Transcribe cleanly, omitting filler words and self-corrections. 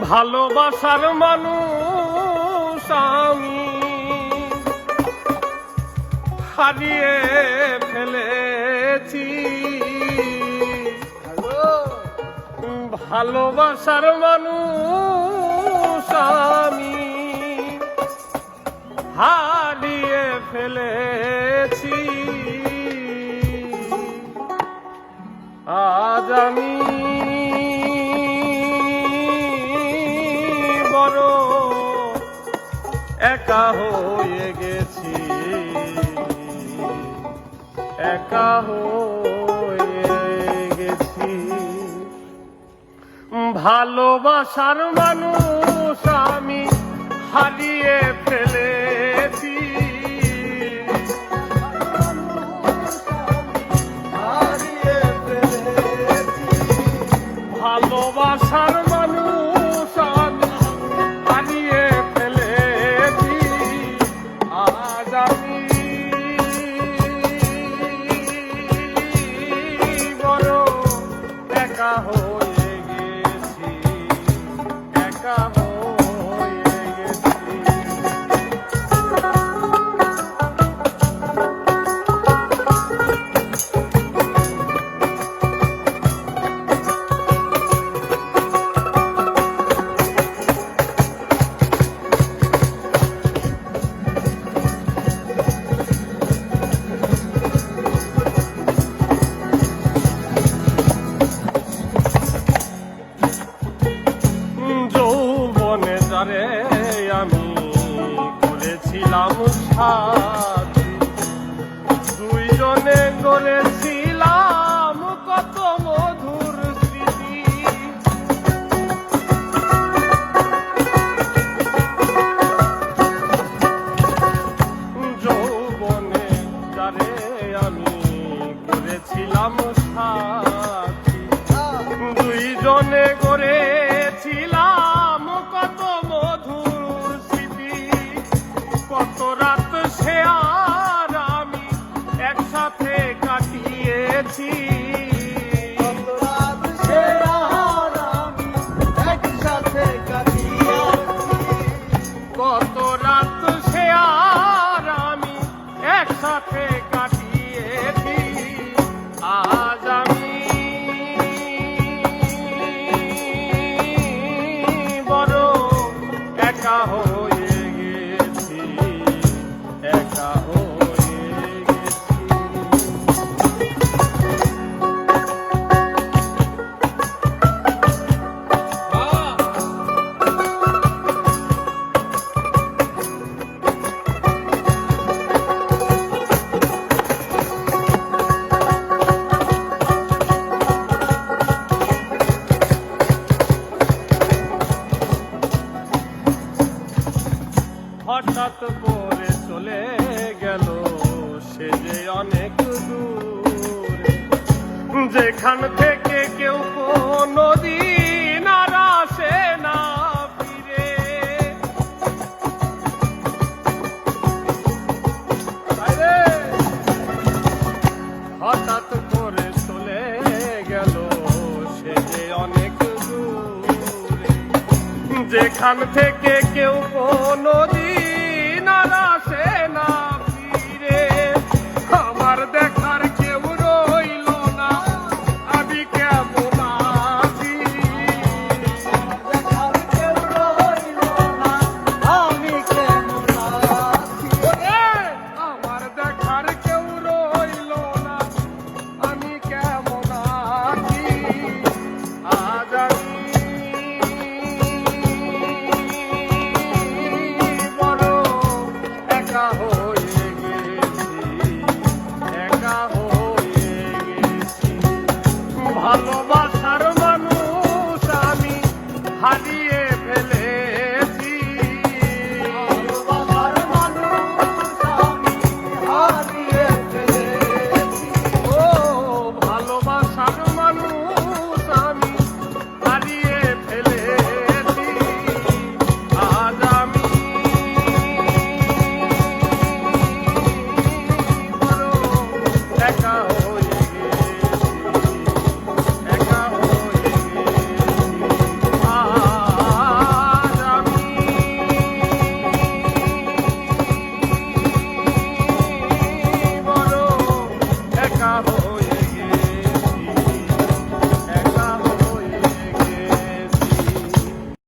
ভালোবাসার মানুষ আমি হারিয়ে ফেলেছি। ভালোবাসার মানুষ আমি হারিয়ে ফেলেছি। আজ আমি বড় একা হয়ে গেছি, একা হয়ে গেছি। ভালোবাসার মানুষ আমি হারিয়ে ফেলেছি। ভালোবাসার মানুষ আমি হারিয়ে ফেলেছি। আজ আমি বড় একা হয়ে গেছি, একা হয়ে গেছি। যৌবনে আমি করেছিলাম সাথী, দুইজনে করেছিলাম কত মধুর স্মৃতি। যৌবনে আমি করেছিলাম সাথী, দুইজনে করেছিলাম কত মধুর স্মৃতি। কত রাত সে আর আমি একসাথে কাটিয়েছি, কত রাত সে আর আমি একসাথে কাটিয়েছি। কত রাত সে আর আমি একসাথে কাটিয়েছি। আজ আমি বড় একা হয়ে গেছি, একা হয়ে গেছি। হঠাৎ করে চলে গেল সে যে অনেক দূরে, যেখান থেকে কেউ কোনদিন আর আসে না ফিরে। হঠাৎ করে চলে গেল সে যে অনেক দূরে, যেখান থেকে কেউ কোনো